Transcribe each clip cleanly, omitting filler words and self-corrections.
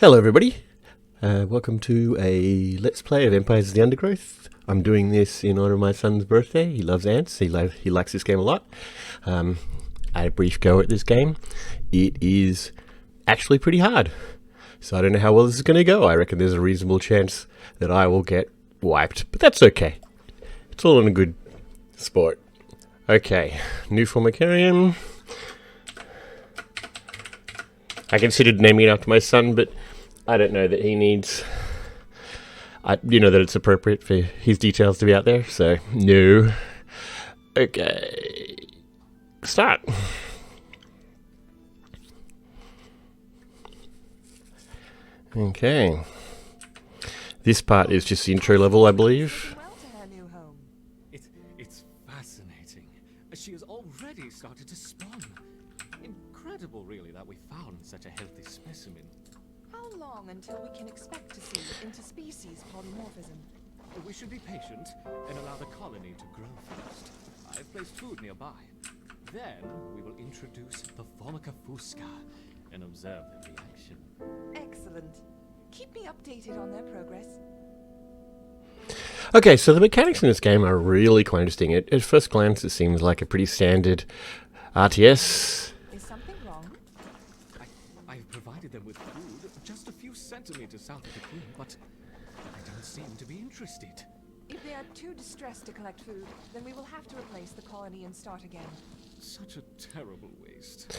Hello everybody, welcome to a Let's Play of Empires of the Undergrowth. I'm doing this in honour of my son's birthday. He loves ants, he likes this game a lot. I had a brief go at this game. It is actually pretty hard, so I don't know how well this is going to go. I reckon there's a reasonable chance that I will get wiped, but that's okay. It's all in a good sport. Okay, new formicarium. I considered naming it after my son, but I don't know that he needs... that it's appropriate for his details to be out there, so no. Okay. Start. Okay. This part is just the intro level, I believe. It's fascinating. She has already started to spawn. Incredible, really, that we found such a healthy specimen. How long until we can expect to see interspecies polymorphism? We should be patient and allow the colony to grow first. I've placed food nearby. Then we will introduce the Formica fusca and observe their reaction. Excellent. Keep me updated on their progress. Okay, so the mechanics in this game are really quite interesting. At first glance, it seems like a pretty standard RTS. Is something wrong? I've provided them with food just a few centimeters south of the queen, but they don't seem to be interested. If they are too distressed to collect food, then we will have to replace the colony and start again. Such a terrible waste.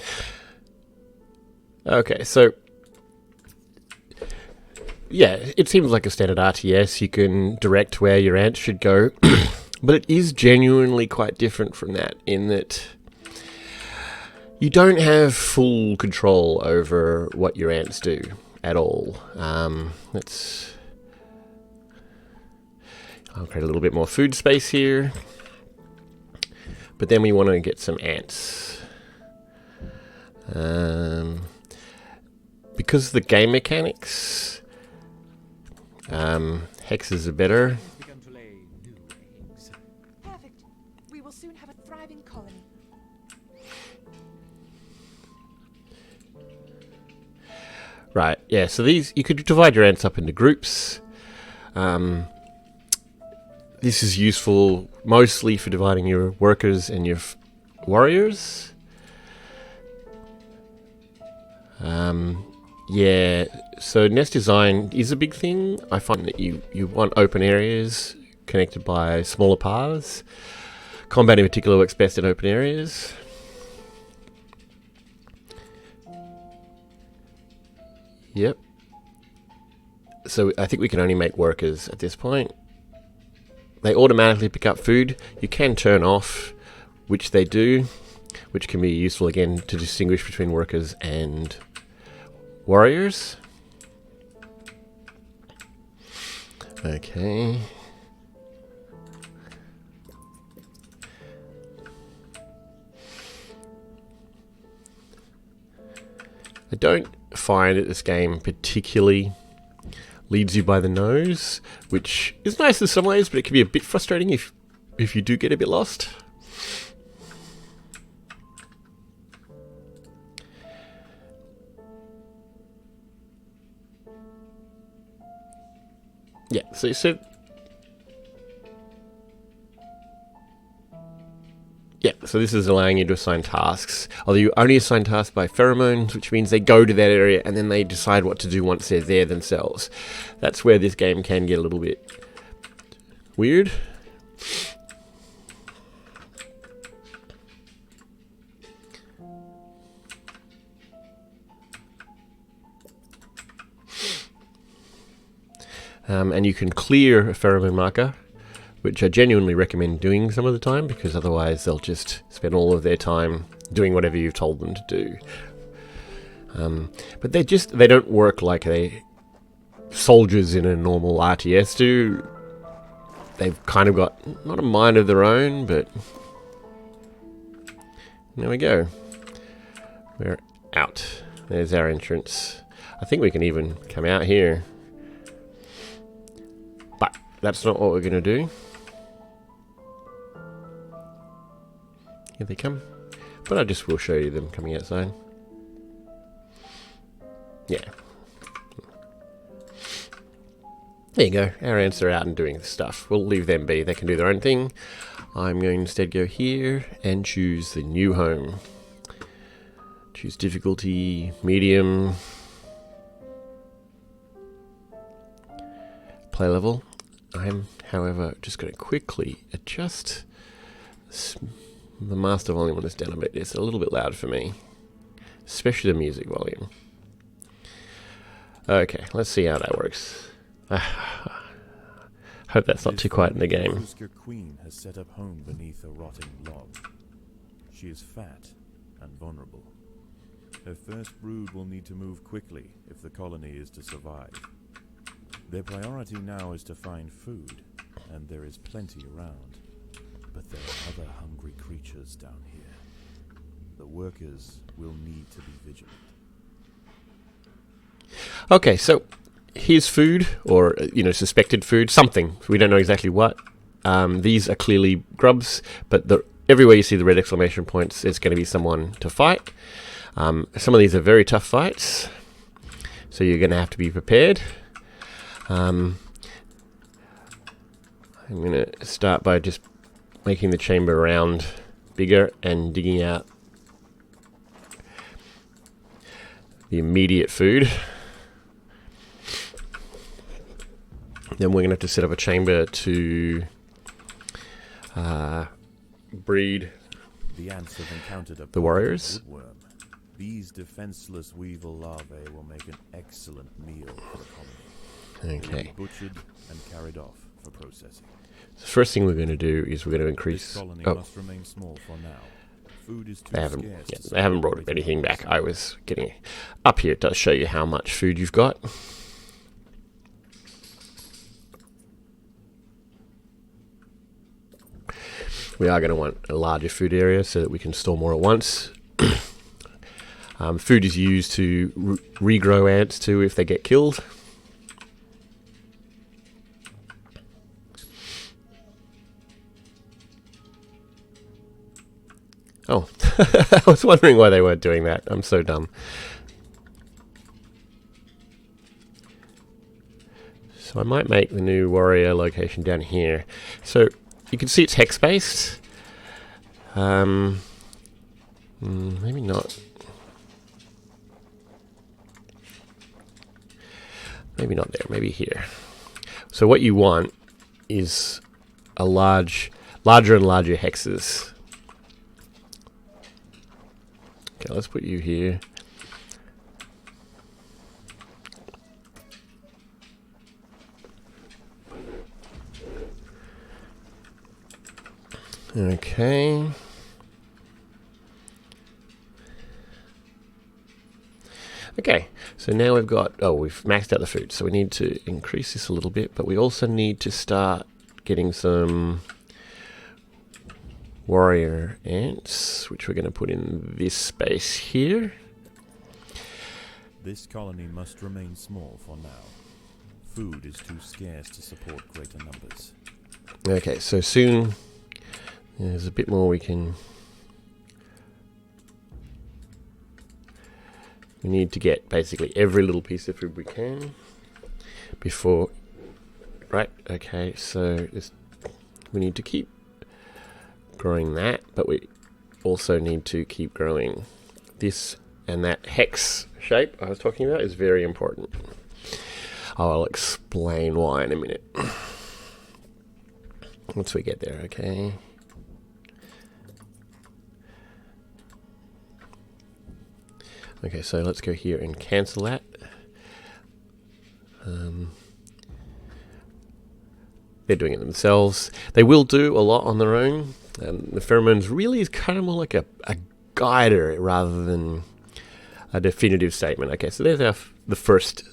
Okay, so... yeah, it seems like a standard RTS. You can direct where your ants should go. But it is genuinely quite different from that, in that you don't have full control over what your ants do at all. I'll create a little bit more food space here. But then we want to get some ants. Because of the game mechanics, hexes are better. Begun to lay new eggs. Perfect. We will soon have a thriving colony. Right, yeah, so these, you could divide your ants up into groups. This is useful mostly for dividing your workers and your warriors. Yeah, so nest design is a big thing. I find that you want open areas connected by smaller paths. Combat in particular works best in open areas. Yep. So I think we can only make workers at this point. They automatically pick up food. You can turn off, which they do, which can be useful again to distinguish between workers and warriors. Okay. I don't find that this game particularly leads you by the nose, which is nice in some ways, but it can be a bit frustrating if you do get a bit lost. Yeah, so this is allowing you to assign tasks. Although you only assign tasks by pheromones, which means they go to that area and then they decide what to do once they're there themselves. That's where this game can get a little bit weird. And you can clear a pheromone marker, which I genuinely recommend doing some of the time, because otherwise they'll just spend all of their time doing whatever you've told them to do. But they don't work like soldiers in a normal RTS do. They've kind of got, not a mind of their own, but there we go. We're out. There's our entrance. I think we can even come out here. But that's not what we're going to do. Here they come. But I just will show you them coming outside. Yeah. There you go. Our ants are out and doing stuff. We'll leave them be. They can do their own thing. I'm going to instead go here and choose the new home. Choose difficulty, medium. Play level. I'm, however, just going to quickly adjust the master volume on this down a bit. It's a little bit loud for me, especially the music volume. Okay, let's see how that works. Hope that's not too quiet in the game. The Fuska queen has set up home beneath a rotting log. She is fat and vulnerable. Her first brood will need to move quickly if the colony is to survive. Their priority now is to find food, and there is plenty around. But there are other hungry creatures down here. The workers will need to be vigilant. Okay, so here's food, or suspected food, something. We don't know exactly what. These are clearly grubs, but everywhere you see the red exclamation points, it's going to be someone to fight. Some of these are very tough fights, so you're going to have to be prepared. I'm going to start by just making the chamber around bigger and digging out the immediate food. Then we're going to have to set up a chamber to breed the ants have encountered the warriors. Woodworm. These defenseless weevil larvae will make an excellent meal for the colony. Okay. They will be butchered and carried off for processing. The first thing we're going to do is we're going to increase. This colony must remain small for now. Food is too scarce. They haven't brought anything back. I was getting up here. It does show you how much food you've got. We are going to want a larger food area so that we can store more at once. Food is used to regrow ants too if they get killed. Oh, I was wondering why they weren't doing that. I'm so dumb. So I might make the new warrior location down here. So you can see it's hex-based. Maybe not. Maybe not there. Maybe here. So what you want is a larger and larger hexes. Okay, let's put you here. Okay. Okay, so now we've maxed out the food, so we need to increase this a little bit, but we also need to start getting some warrior ants, which we're going to put in this space here. This colony must remain small for now. Food is too scarce to support greater numbers. Okay, so soon there's a bit more we can... We need to get basically every little piece of food we can before... Right, okay, so we need to keep growing that, but we also need to keep growing this, and that hex shape I was talking about is very important. I'll explain why in a minute. Once we get there, okay. Okay, so let's go here and cancel that. They're doing it themselves. They will do a lot on their own. The pheromones really is kind of more like a guider rather than a definitive statement. Okay, so there's the first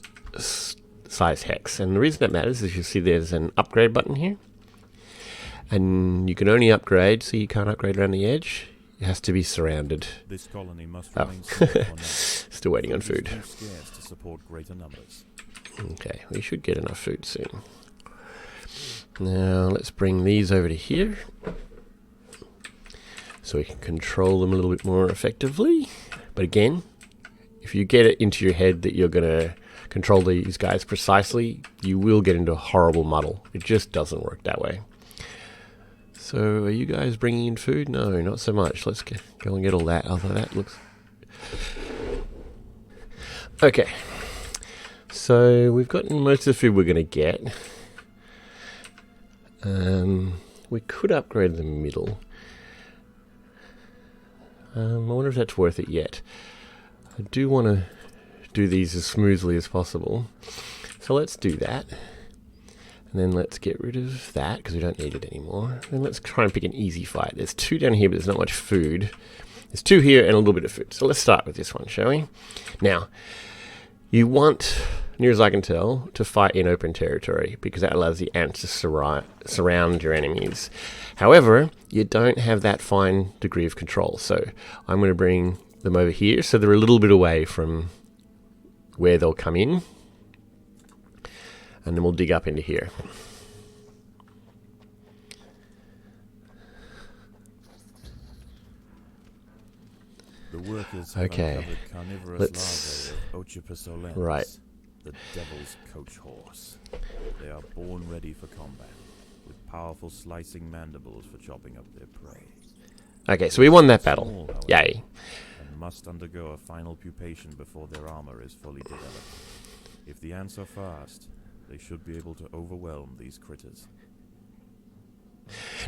size hex. And the reason that matters is you see there's an upgrade button here. And you can only upgrade, so you can't upgrade around the edge. It has to be surrounded. This colony must remain small for now. Still waiting on food. Too scarce to support greater numbers. Okay, we should get enough food soon. Now let's bring these over to here so we can control them a little bit more effectively. But again, if you get it into your head that you're going to control these guys precisely, you will get into a horrible muddle. It just doesn't work that way. So, are you guys bringing in food? No, not so much. Let's go and get all that. Although that looks... Okay. So, we've gotten most of the food we're going to get. We could upgrade the middle. I wonder if that's worth it yet. I do want to do these as smoothly as possible. So let's do that. And then let's get rid of that because we don't need it anymore. Then let's try and pick an easy fight. There's 2 down here, but there's not much food. There's 2 here and a little bit of food. So let's start with this one, shall we? Now, you want, near as I can tell, to fight in open territory because that allows the ants to surround your enemies. However, you don't have that fine degree of control. So I'm going to bring them over here so they're a little bit away from where they'll come in. And then we'll dig up into here. The workers have uncovered carnivorous larvae of Ochiposolens, right. The devil's coach horse. They are born ready for combat, with powerful slicing mandibles for chopping up their prey. Okay, so we won that battle. Small, however, Yay. And must undergo a final pupation before their armor is fully developed. If the ants are fast, they should be able to overwhelm these critters.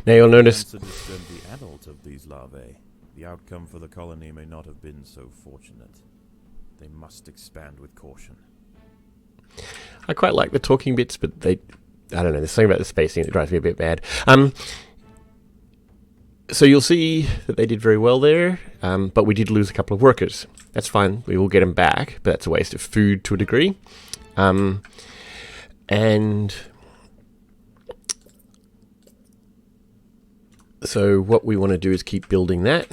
Now you'll notice... To disturb the adult of these larvae, the outcome for the colony may not have been so fortunate. They must expand with caution. I quite like the talking bits, but I don't know, there's something about the spacing that drives me a bit bad. So you'll see that they did very well there, but we did lose a couple of workers. That's fine, we will get them back, but that's a waste of food to a degree. And so what we want to do is keep building that.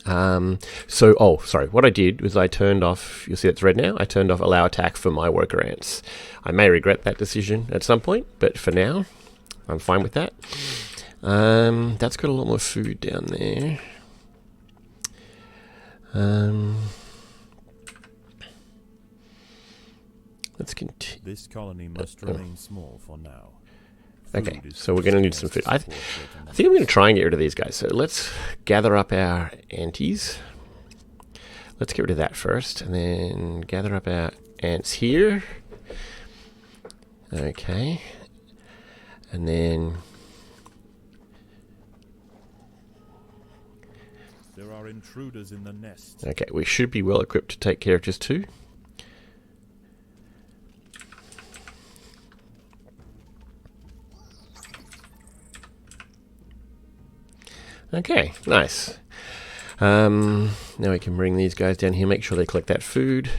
What I did was I turned off, you'll see it's red now, I turned off allow attack for my worker ants. I may regret that decision at some point, but for now, I'm fine with that. That's got a lot more food down there. Let's continue. This colony must remain small for now. Okay, so we're going to need some food. I think I'm going to try and get rid of these guys. So let's gather up our antes. Let's get rid of that first, and then gather up our ants here. Okay. And then... There are intruders in the nest. Okay, we should be well equipped to take care of just 2. Okay, nice. Now we can bring these guys down here, make sure they collect that food.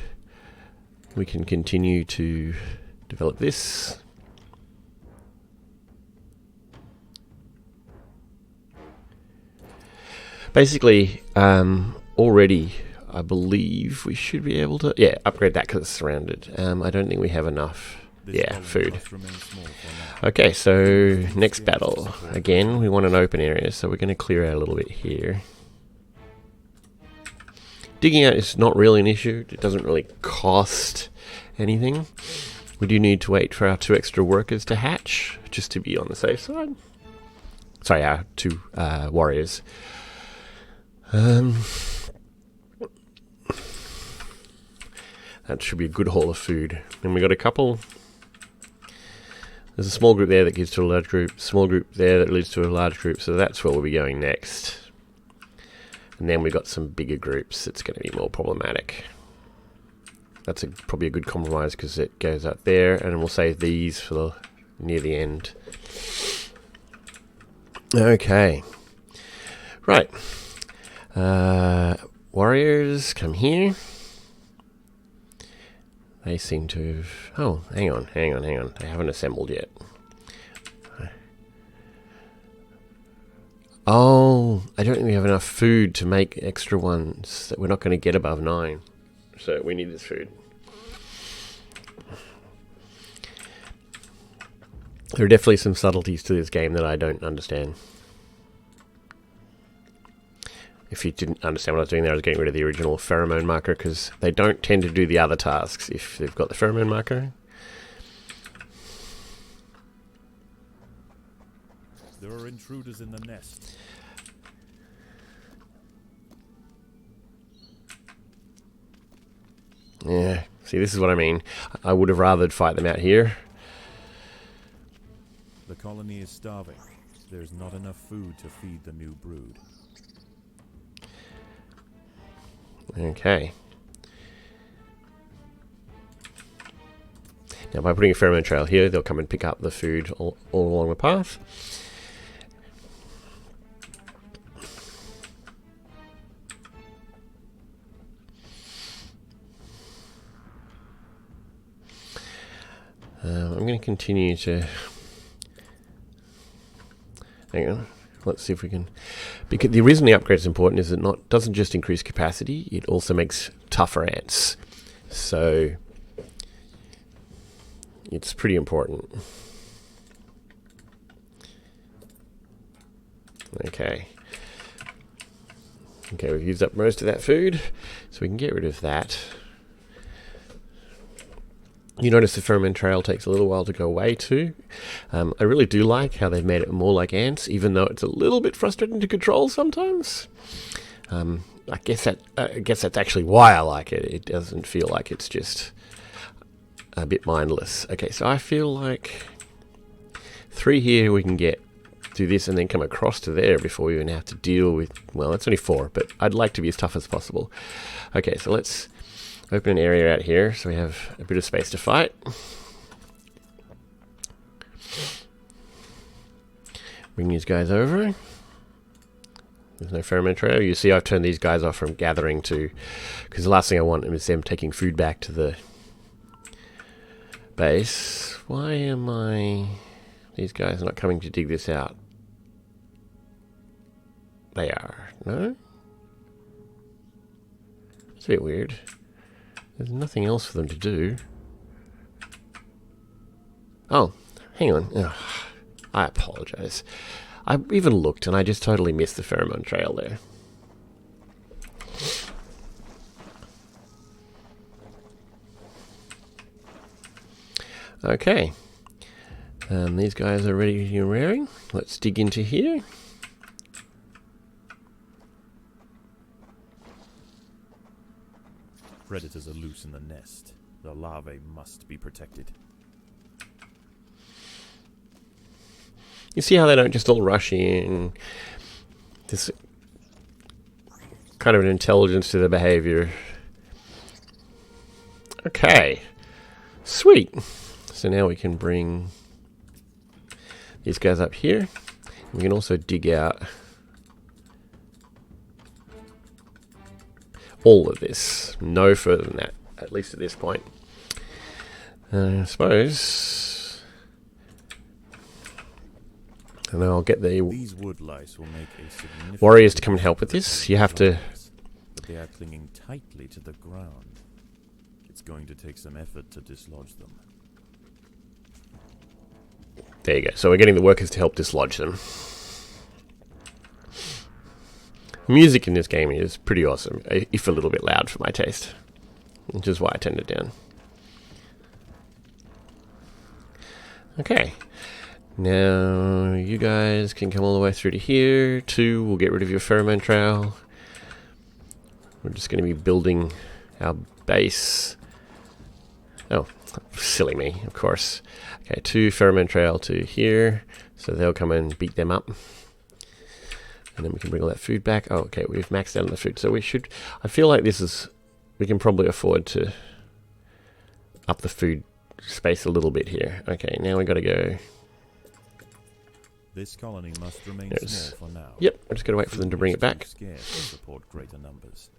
We can continue to develop this. Basically, already, I believe we should be able to, upgrade that because it's surrounded. I don't think we have enough. Food. Okay, so next battle. Again, we want an open area, so we're going to clear out a little bit here. Digging out is not really an issue. It doesn't really cost anything. We do need to wait for our 2 extra workers to hatch, just to be on the safe side. Sorry, our 2 warriors. That should be a good haul of food. And we got a couple... There's a small group there that gives to a large group, small group there that leads to a large group, so that's where we'll be going next. And then we've got some bigger groups. It's going to be more problematic. That's probably a good compromise because it goes up there, and we'll save these for near the end. Okay. Right. Warriors, come here. They seem to have... Oh, hang on. They haven't assembled yet. Oh, I don't think we have enough food to make extra ones. That we're not going to get above 9. So we need this food. There are definitely some subtleties to this game that I don't understand. If you didn't understand what I was doing there, I was getting rid of the original pheromone marker because they don't tend to do the other tasks if they've got the pheromone marker. There are intruders in the nest. Yeah, see, this is what I mean. I would have rathered fight them out here. The colony is starving. There's not enough food to feed the new brood. Okay. Now, by putting a pheromone trail here, they'll come and pick up the food all along the path. I'm going to continue to... Hang on. Let's see if we can... Because the reason the upgrade is important is it doesn't just increase capacity, it also makes tougher ants. So... it's pretty important. Okay. Okay, we've used up most of that food, so we can get rid of that. You notice the pheromone trail takes a little while to go away too. I really do like how they've made it more like ants, even though it's a little bit frustrating to control sometimes. I guess that's actually why I like it. It doesn't feel like it's just a bit mindless. Okay, so I feel like 3 here we can get do this and then come across to there before we even have to deal with... Well, that's only 4, but I'd like to be as tough as possible. Okay, so let's open an area out here so we have a bit of space to fight. Bring these guys over. There's no pheromone trail. You see I've turned these guys off from gathering to... because the last thing I want is them taking food back to the base. Why am I... These guys are not coming to dig this out? They are. No? It's a bit weird. There's nothing else for them to do. Oh, hang on. Ugh, I apologize. I even looked and I just totally missed the pheromone trail there. Okay. These guys are ready and raring. Let's dig into here. Predators are loose in the nest. The larvae must be protected. You see how they don't just all rush in? This kind of an intelligence to the behavior. Okay. Sweet. So now we can bring these guys up here. We can also dig out all of this. No further than that, at least at this point. I suppose. And then I'll get the These wood lice will make a significant warriors to come and help with this. You have to... But they are clinging tightly to the ground. It's going to take some effort to dislodge them. There you go. So we're getting the workers to help dislodge them. Music in this game is pretty awesome, if a little bit loud for my taste, which is why I turned it down. Okay. Now, you guys can come all the way through to here. 2, we'll get rid of your pheromone trail. We're just going to be building our base. Oh, silly me, of course. Okay, 2 pheromone trail to here, so they'll come and beat them up. And then we can bring all that food back. Oh, okay, we've maxed out on the food, so we should... I feel like this is... we can probably afford to up the food space a little bit here. Okay, now we got to go... This colony must remain small for now. Yep, I'm just going to wait for them to bring it back. Scarce to support greater numbers.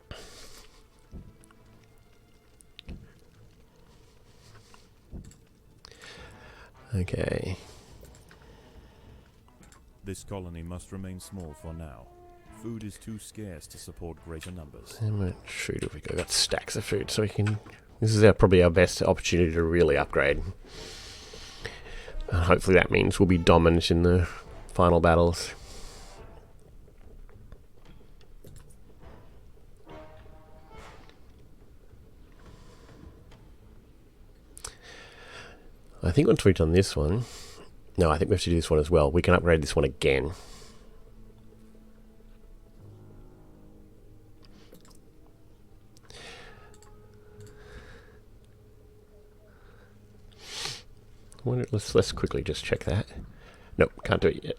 Okay. This colony must remain small for now. Food is too scarce to support greater numbers. How much food have we got? We've got stacks of food, so we can... This is probably our best opportunity to really upgrade. And hopefully that means we'll be dominant in the final battles. I think once we've done this one... No, I think we have to do this one as well. We can upgrade this one again. Let's quickly just check that. Nope, can't do it yet.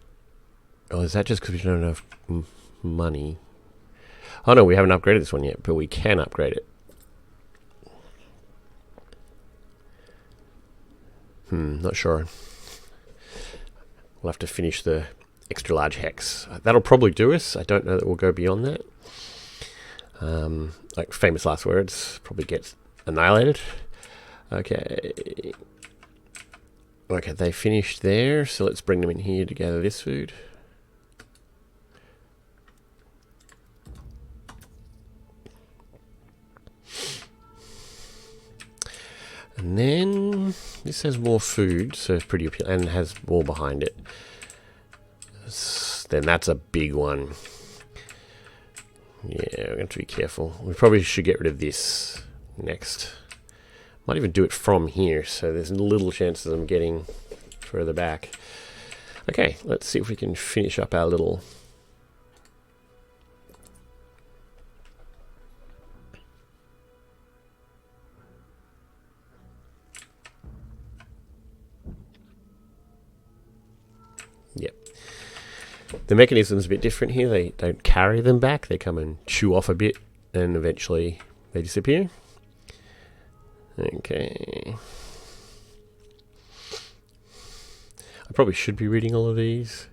Oh, is that just because we don't have enough money? Oh no, we haven't upgraded this one yet, but we can upgrade it. Not sure. We'll have to finish the extra large hex. That'll probably do us. I don't know that we'll go beyond that. Like famous last words, probably gets annihilated. Okay. Okay, they finished there, so let's bring them in here to gather this food. And then this has more food, so it's pretty appealing, and has more behind it. Then that's a big one. Yeah, we're going to be careful. We probably should get rid of this next. Might even do it from here, so there's little chances of them getting further back. Okay, let's see if we can finish up our little... Yep. The mechanism's a bit different here. They don't carry them back. They come and chew off a bit, and eventually they disappear. Okay. I probably should be reading all of these.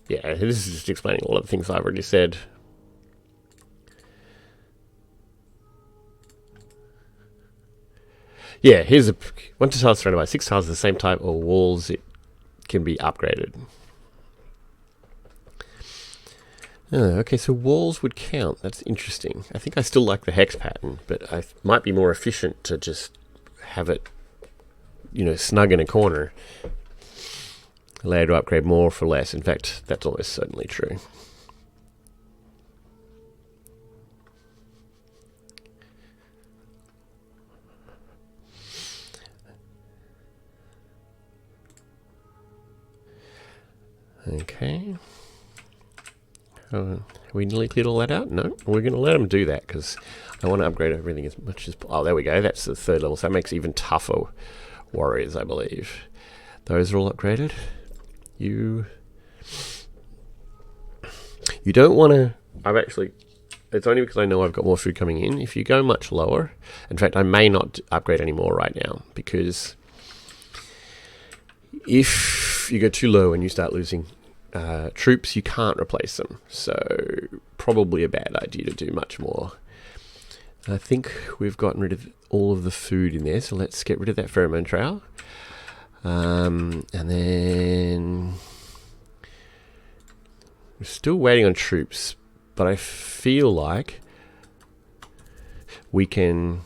Yeah, this is just explaining all of the things I've already said. Yeah, here's a... Once a tile is surrounded by 6 tiles of the same type or walls, it can be upgraded. Oh, okay, so walls would count. That's interesting. I think I still like the hex pattern, but I might be more efficient to just have it, you know, snug in a corner. Allow you to upgrade more for less. In fact, that's almost certainly true. Okay. Are we nearly cleared all that out? No, we're going to let them do that because I want to upgrade everything as much as... Oh, there we go. That's the 3rd level, so that makes even tougher warriors, I believe. Those are all upgraded. You don't want to... I've actually... It's only because I know I've got more food coming in. If you go much lower... In fact, I may not upgrade any more right now because... If you go too low and you start losing troops, you can't replace them. So probably a bad idea to do much more. I think we've gotten rid of all of the food in there, so let's get rid of that pheromone trail. And then we're still waiting on troops, but I feel like we can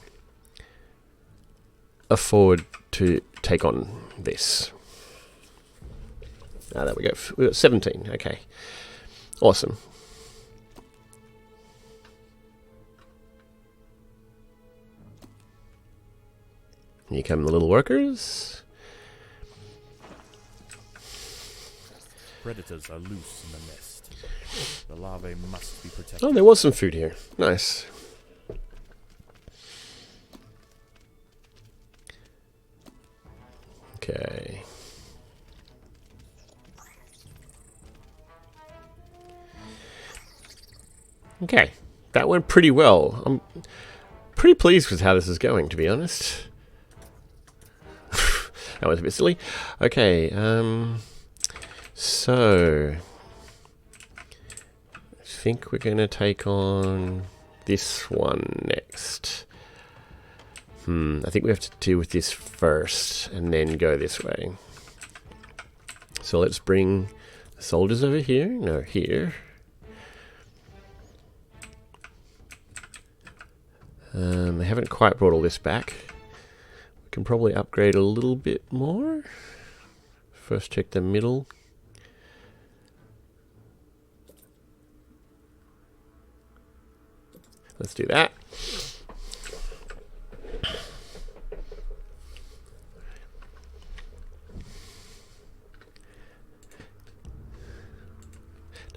afford to take on this. Ah, there we go. We've got 17. Okay. Awesome. Here come the little workers. Predators are loose in the nest. The larvae must be protected. Oh, there was some food here. Nice. Okay. Okay, that went pretty well. I'm pretty pleased with how this is going, to be honest. That was a bit silly. Okay, so I think we're going to take on this one next. I think we have to deal with this first and then go this way. So let's bring the soldiers over here. No, here. They haven't quite brought all this back. We can probably upgrade a little bit more. First check the middle. Let's do that.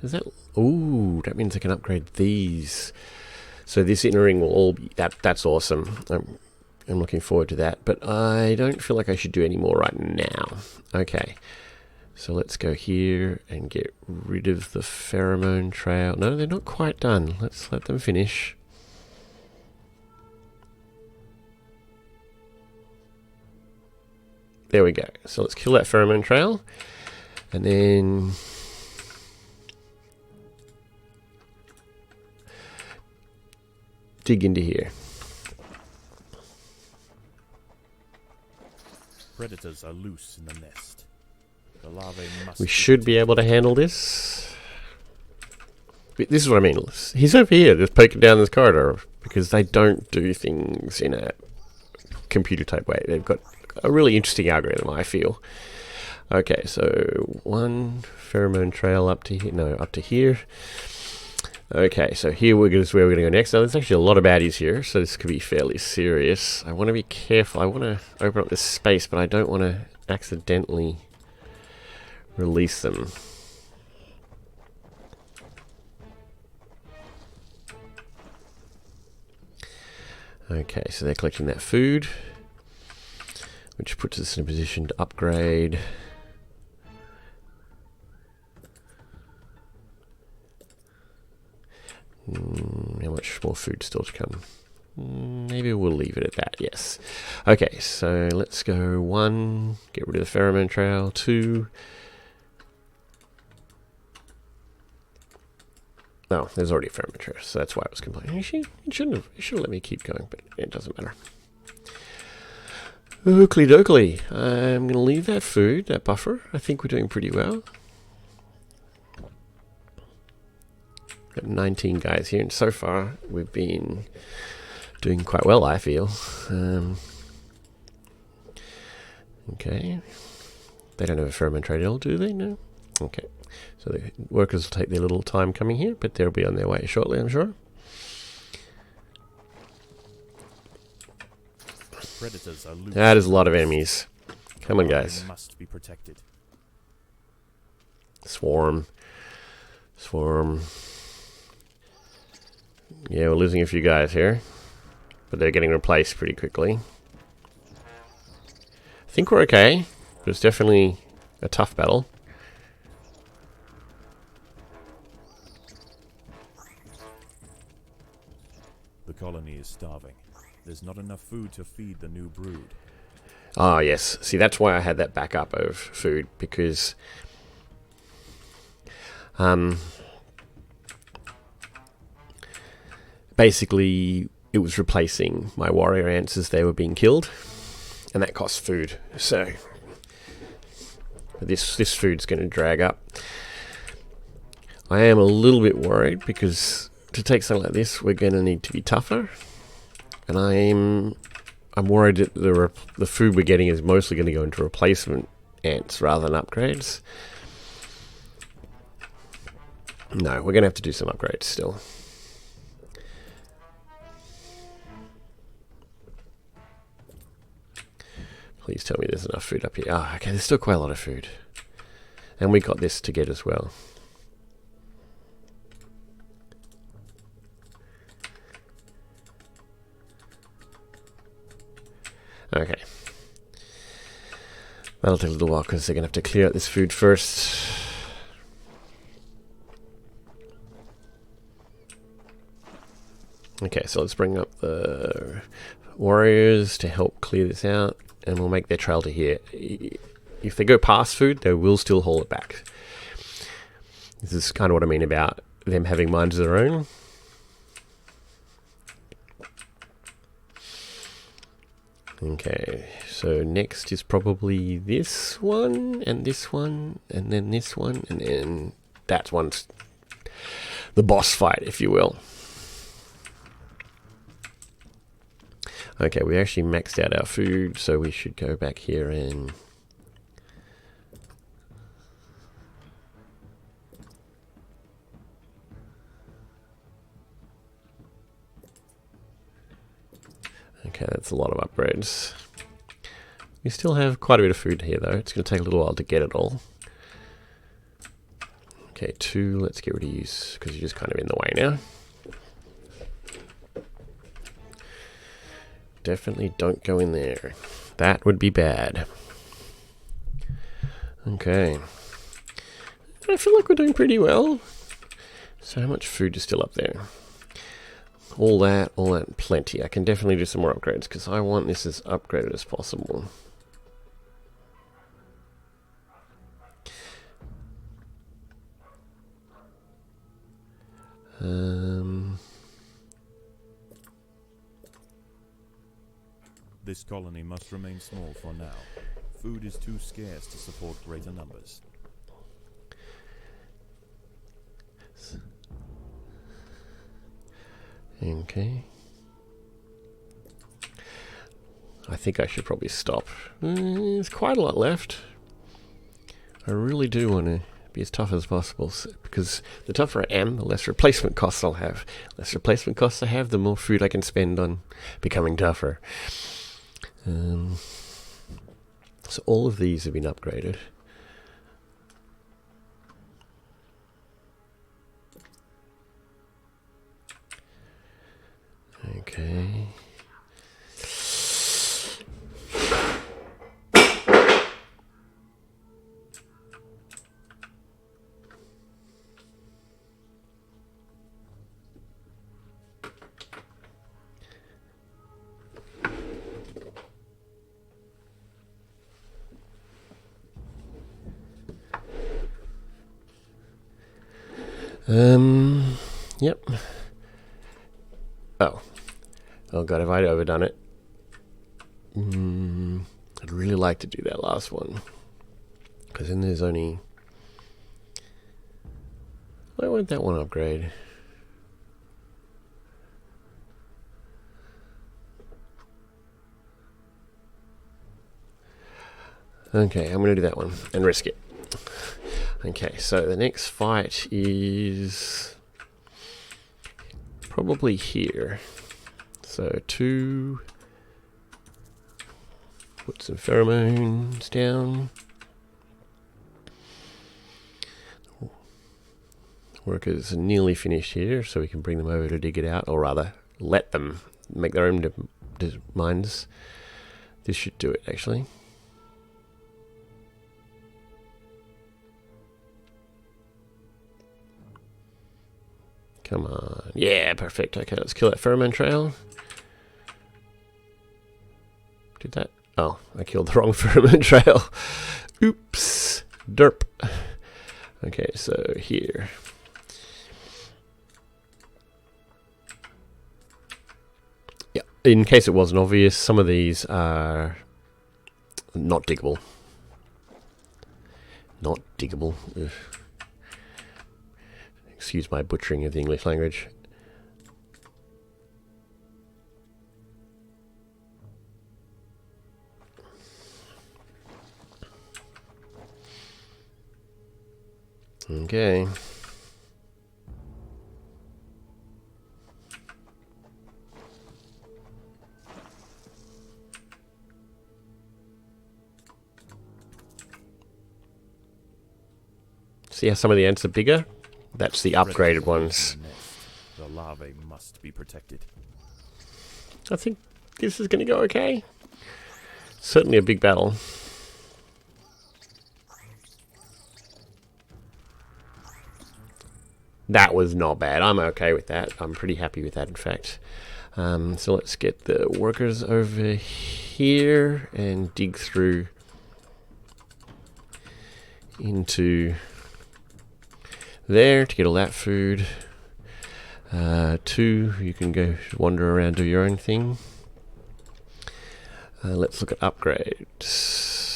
Does that... Ooh, that means I can upgrade these. So this inner ring will all be... That's awesome. I'm looking forward to that. But I don't feel like I should do any more right now. Okay. So let's go here and get rid of the pheromone trail. No, they're not quite done. Let's let them finish. There we go. So let's kill that pheromone trail. And then... dig into here. Predators are loose in the nest. The larvae must We should be able to handle this. This is what I mean. He's over here, just poking down this corridor, because they don't do things in a computer type way. They've got a really interesting algorithm, I feel. Okay, so one pheromone trail up to here. No, up to here. Okay, so here is where we're going to go next. Now, there's actually a lot of baddies here, so this could be fairly serious. I want to be careful. I want to open up this space, but I don't want to accidentally release them. Okay, so they're collecting that food, which puts us in a position to upgrade. How much more food still to come? Maybe we'll leave it at that, yes. Okay, so let's go 1, get rid of the pheromone trail, 2. No, there's already a pheromone trail, so that's why I was complaining. It should have let me keep going, but it doesn't matter. Oakley dokley. I'm going to leave that food, that buffer. I think we're doing pretty well. Got 19 guys here, and so far we've been doing quite well, I feel. Okay. They don't have a pheromone trail, do they? No? Okay. So the workers will take their little time coming here, but they'll be on their way shortly, I'm sure. Predators are loose. That is a lot of enemies. Come on, guys. Must be protected. Swarm. Swarm. Yeah, we're losing a few guys here, but they're getting replaced pretty quickly. I think we're okay, but it's definitely a tough battle. The colony is starving. There's not enough food to feed the new brood. Ah, yes. See, that's why I had that backup of food, because basically it was replacing my warrior ants as they were being killed, and that costs food. So this food's going to drag up. I am a little bit worried, because to take something like this, we're going to need to be tougher, and I'm worried that the food we're getting is mostly going to go into replacement ants rather than upgrades. No, we're going to have to do some upgrades still. Please tell me there's enough food up here. Ah, okay, there's still quite a lot of food. And we got this to get as well. Okay. That'll take a little while, because they're going to have to clear out this food first. Okay, so let's bring up the warriors to help clear this out, and we'll make their trail to here. If they go past food, they will still haul it back. This is kind of what I mean about them having minds of their own. Okay, so next is probably this one, and then this one, and then that one's the boss fight, if you will. Okay, we actually maxed out our food, so we should go back here and... Okay, that's a lot of upgrades. We still have quite a bit of food here, though. It's going to take a little while to get it all. Okay, 2, let's get rid of use, because you're just kind of in the way now. Definitely don't go in there. That would be bad. Okay. I feel like we're doing pretty well. So how much food is still up there? All that, plenty. I can definitely do some more upgrades, because I want this as upgraded as possible. This colony must remain small for now. Food is too scarce to support greater numbers. Okay. I think I should probably stop. There's quite a lot left. I really do want to be as tough as possible, because the tougher I am, the less replacement costs I'll have. Less replacement costs I have, the more food I can spend on becoming tougher. So all of these have been upgraded. Okay. Yep. Oh god, have I overdone it? I'd really like to do that last one, because then there's only... Why won't that one upgrade? Okay, I'm going to do that one and risk it. Okay, so the next fight is probably here. So 2, put some pheromones down. Workers are nearly finished here, so we can bring them over to dig it out, or rather, let them make their own mines. This should do it, actually. Come on. Yeah, perfect. Okay, let's kill that pheromone trail. Did that? Oh, I killed the wrong pheromone trail. Oops. Derp. Okay, so here. Yeah, in case it wasn't obvious, some of these are not diggable. Not diggable. Ugh. Excuse my butchering of the English language. Okay. See how some of the ants are bigger? That's the upgraded ones. The larvae must be protected. I think this is going to go okay. Certainly a big battle. That was not bad. I'm okay with that. I'm pretty happy with that, in fact. So let's get the workers over here and dig through into there to get all that food. 2, you can go wander around, do your own thing. Let's look at upgrades.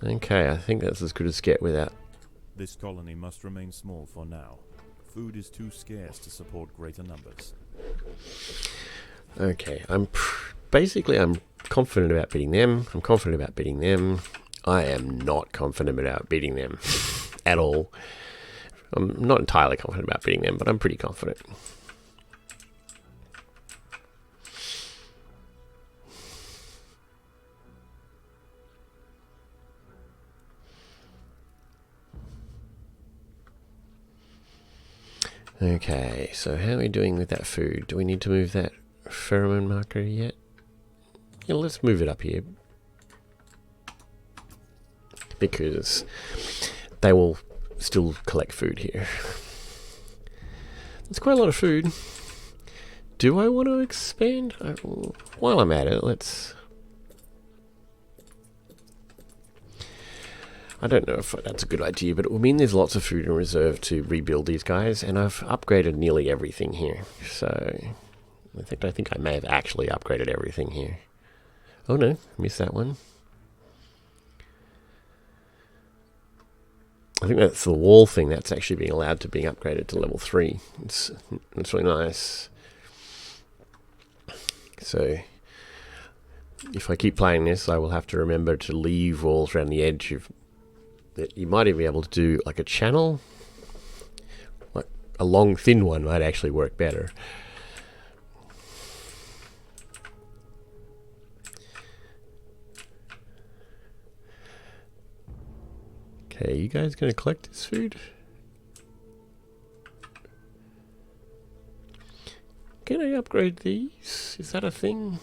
Okay, I think that's as good as get without. This colony must remain small for now. Food is too scarce to support greater numbers. Okay, basically I'm confident about beating them. I'm confident about beating them. I am not confident about beating them at all. I'm not entirely confident about beating them, but I'm pretty confident. Okay, so how are we doing with that food? Do we need to move that pheromone marker yet? Yeah, let's move it up here. Because they will still collect food here. It's quite a lot of food. Do I want to expand? While I'm at it, let's... I don't know if that's a good idea, but it will mean there's lots of food in reserve to rebuild these guys, and I've upgraded nearly everything here. So, I think I may have actually upgraded everything here. Oh no, missed that one. I think that's the wall thing that's actually being allowed to being upgraded to level 3. It's really nice. So, if I keep playing this, I will have to remember to leave walls around the edge of... You might even be able to do like a channel. Like a long, thin one might actually work better. Okay, you guys gonna collect this food? Can I upgrade these? Is that a thing?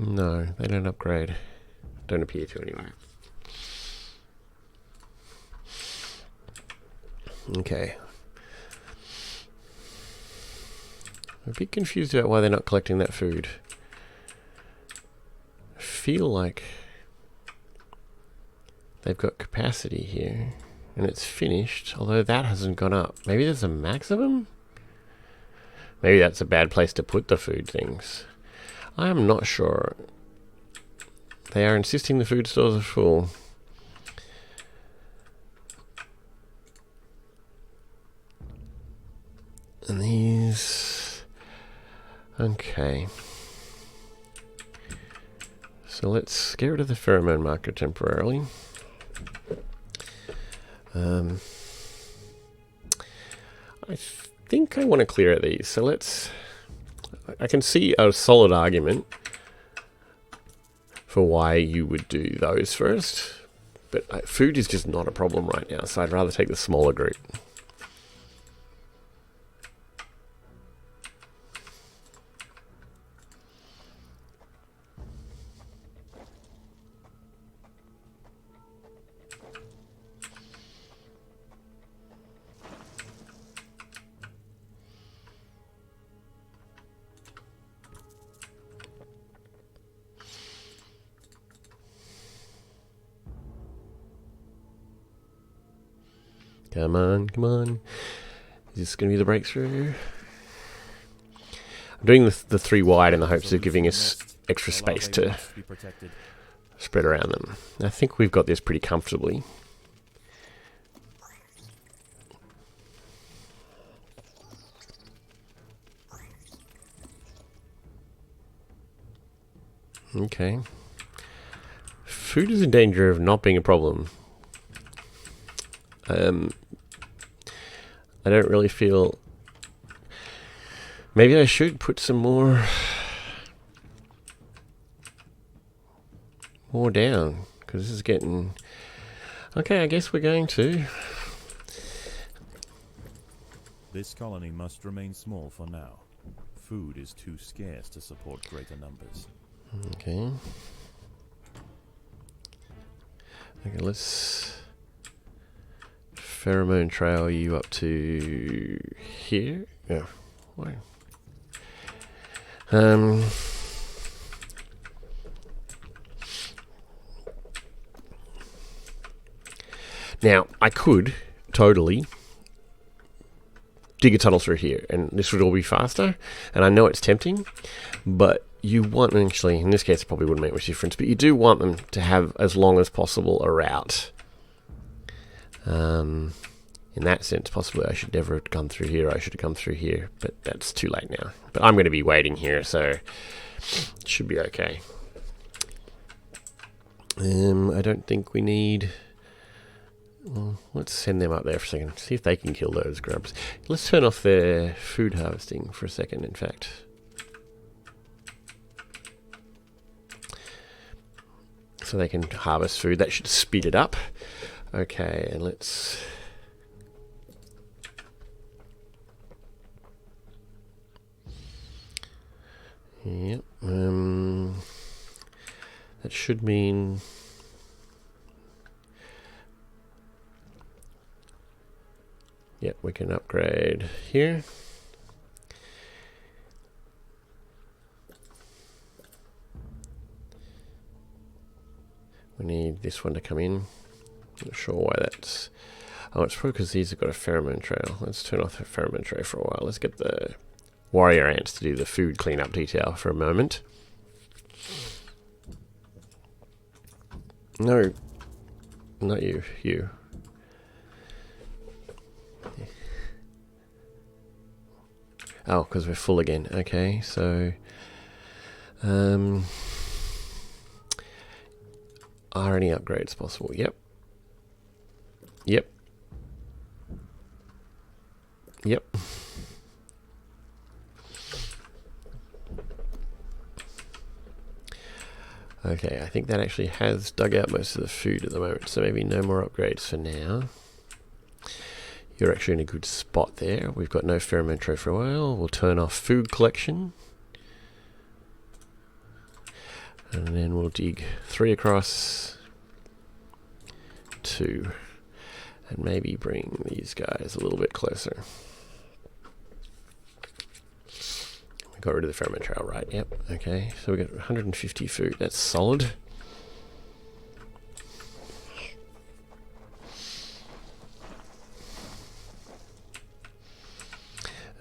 No, they don't upgrade. Don't appear to anyway. Okay. I'm a bit confused about why they're not collecting that food. I feel like they've got capacity here. And it's finished, although that hasn't gone up. Maybe there's a maximum? Maybe that's a bad place to put the food things. I am not sure. They are insisting the food stores are full. And these... Okay. So let's get rid of the pheromone marker temporarily. I think I want to clear out these. So let's... I can see a solid argument for why you would do those first, but food is just not a problem right now, so I'd rather take the smaller group. Come on, come on. Is this going to be the breakthrough? I'm doing the 3 wide in the hopes of giving us extra space to spread around them. I think we've got this pretty comfortably. Okay. Food is in danger of not being a problem. I don't really feel... Maybe I should put some more down, because this is getting... Okay, I guess we're going to. This colony must remain small for now. Food is too scarce to support greater numbers. Okay. Okay, let's... Pheromone trail you up to here. Yeah. Why? Now I could totally dig a tunnel through here, and this would all be faster. And I know it's tempting, but you want, actually, in this case, it probably wouldn't make much difference. But you do want them to have as long as possible a route. In that sense, possibly I should never have come through here. I should have come through here, but that's too late now. But I'm going to be waiting here, so it should be okay. I don't think we need... Well, let's send them up there for a second. See if they can kill those grubs. Let's turn off their food harvesting for a second, in fact. so they can harvest food. That should speed it up. Okay, and let's... Yep. That should mean... Yep, we can upgrade here. We need this one to come in. Not sure why that's... Oh, it's probably because these have got a pheromone trail. Let's turn off the pheromone trail for a while. Let's get the warrior ants to do the food cleanup detail for a moment. No. Not you. You. Oh, because we're full again. Okay, so... Are any upgrades possible? Yep. Yep. Yep. Okay, I think that actually has dug out most of the food at the moment, so maybe no more upgrades for now. You're actually in a good spot there. We've got no pheromone trail for a while. We'll turn off food collection. And then we'll dig 3 across, 2, and maybe bring these guys a little bit closer. We got rid of the pheromone trail, right? Yep. Okay, so we got 150 food. That's solid.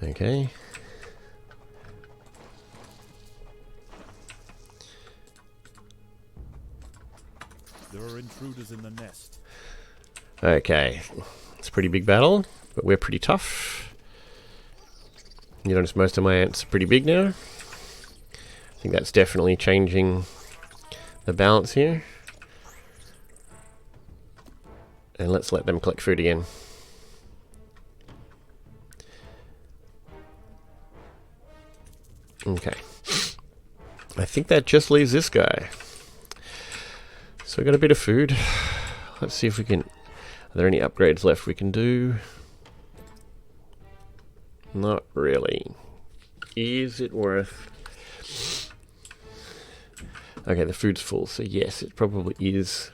Okay. There are intruders in the nest. Okay. It's a pretty big battle, but we're pretty tough. You notice most of my ants are pretty big now. I think that's definitely changing the balance here. And let's let them collect food again. Okay. I think that just leaves this guy. So we got a bit of food. Let's see if we can... Are there any upgrades left we can do? Not really. Is it worth... Okay, the food's full, so yes, it probably is.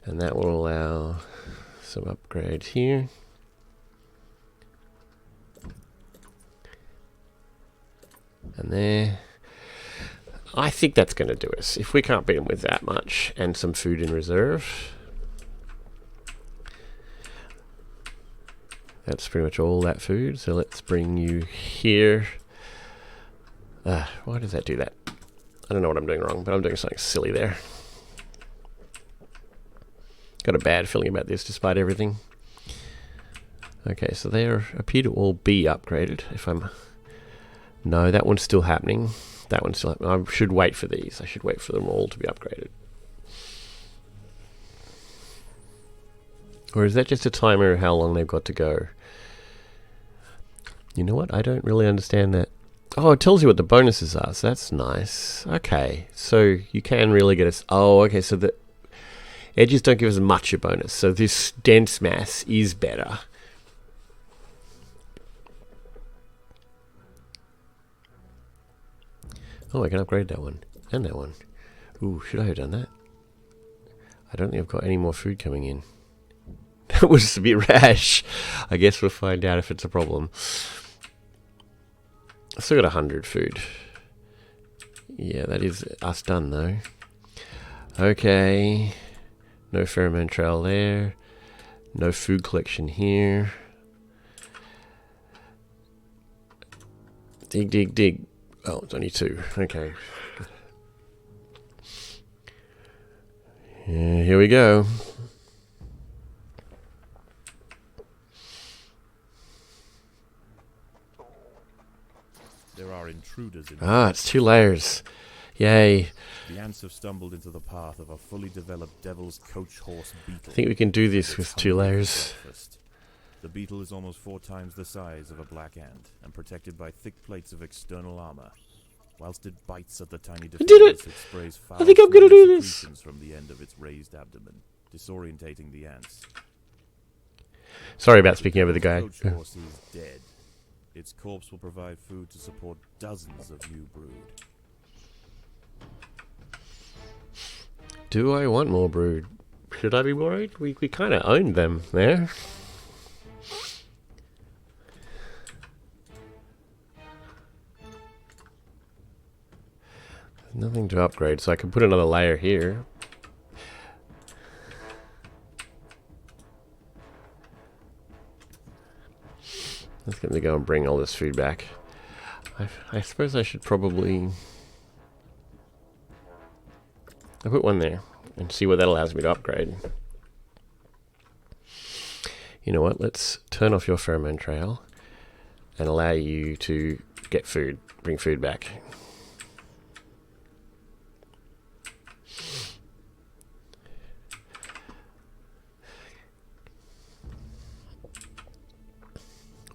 And that will allow some upgrades here. And there. I think that's going to do us. If we can't beat them with that much and some food in reserve. That's pretty much all that food. So let's bring you here. Why does that do that? I don't know what I'm doing wrong, but I'm doing something silly there. Got a bad feeling about this despite everything. Okay, so they appear to all be upgraded. If I'm... No, that one's still happening. That one's still happening. I should wait for these. I should wait for them all to be upgraded. Or is that just a timer of how long they've got to go? You know what? I don't really understand that. Oh, it tells you what the bonuses are, so that's nice. Okay, so you can really get us... Oh, okay, so the edges don't give us much a bonus, so this dense mass is better. Oh, I can upgrade that one. And that one. Ooh, should I have done that? I don't think I've got any more food coming in. That was a bit rash. I guess we'll find out if it's a problem. I've still got 100 food. Yeah, that is us done though. Okay. No pheromone trail there. No food collection here. Dig, dig, dig. Oh, it's only 2. Okay. Yeah, here we go. There are intruders in Ah, it's 2 layers. Yay. The ants have stumbled into the path of a fully developed devil's coach horse beetle. I think we can do this with 2 layers. The beetle is almost 4 times the size of a black ant and protected by thick plates of external armor. Whilst it bites at the tiny I did it! defenders, it sprays foul I think I'm gonna do this! secretions from the end of its raised abdomen, disorientating the ants. Sorry about speaking over the guy. Coach horse is dead. Its corpse will provide food to support dozens of new brood. Do I want more brood? Should I be worried? We kind of owned them there. There's nothing to upgrade, so I can put another layer here. Let's get them to go and bring all this food back. I suppose I should probably... I'll put one there and see what that allows me to upgrade. You know what? Let's turn off your pheromone trail and allow you to get food, bring food back.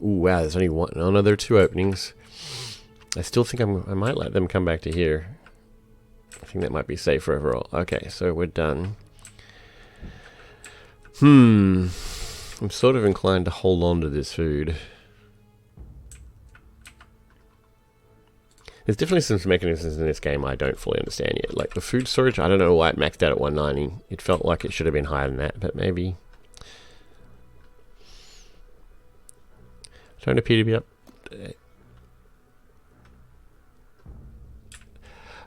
Ooh, wow, there's only one. Oh no, there are 2 openings. I still think I might let them come back to here. I think that might be safer overall. Okay, so we're done. I'm sort of inclined to hold on to this food. There's definitely some mechanisms in this game I don't fully understand yet. Like the food storage, I don't know why it maxed out at 190. It felt like it should have been higher than that, but maybe... Don't appear to be up.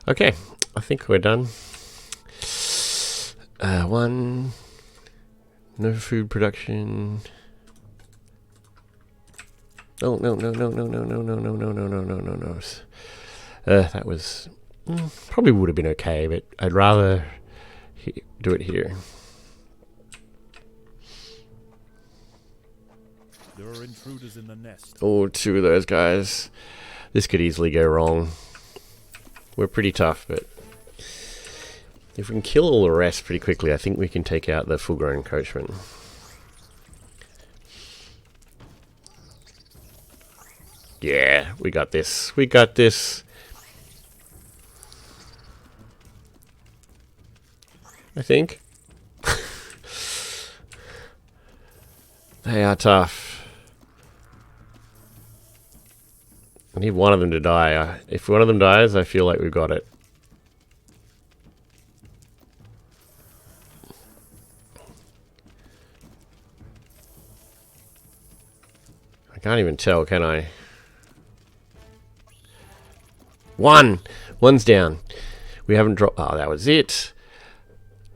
Okay, I think we're done. 1. No food production. Oh, no. That was... probably would have been okay, but I'd rather do it here. There are intruders in the nest. Oh, 2 of those guys. This could easily go wrong. We're pretty tough, but if we can kill all the rest pretty quickly, I think we can take out the full-grown coachman. Yeah, we got this. We got this. I think. They are tough. I need one of them to die. If one of them dies, I feel like we've got it. I can't even tell, can I? One's down. We haven't dropped... Oh, that was it.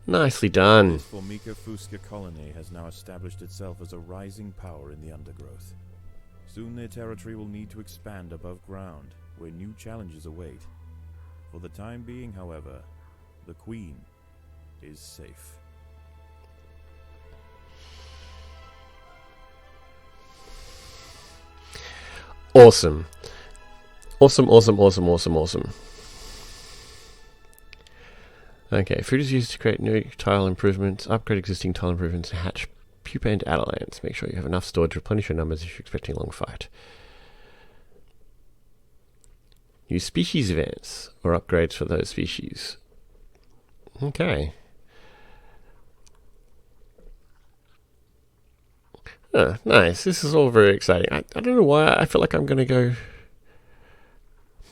Nicely done. This Formica Fusca colony has now established itself as a rising power in the Undergrowth. Soon their territory will need to expand above ground, where new challenges await. For the time being, however, the Queen is safe. Awesome. Awesome. Okay, food is used to create new tile improvements, upgrade existing tile improvements, and hatch pupa into adult ants. Make sure you have enough stored to replenish your numbers if you're expecting a long fight. Use species of ants, or upgrades for those species. Okay. Nice. This is all very exciting. I don't know why I feel like I'm going to go...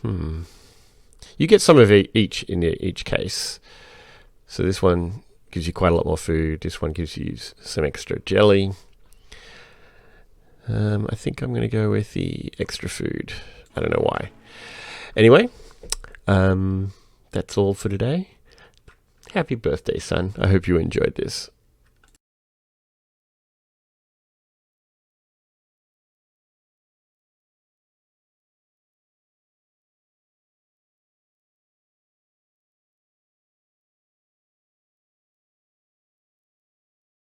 You get some of each in each case. So this one gives you quite a lot more food. This one gives you some extra jelly. I think I'm going to go with the extra food. I don't know why. Anyway, that's all for today. Happy birthday, son. I hope you enjoyed this.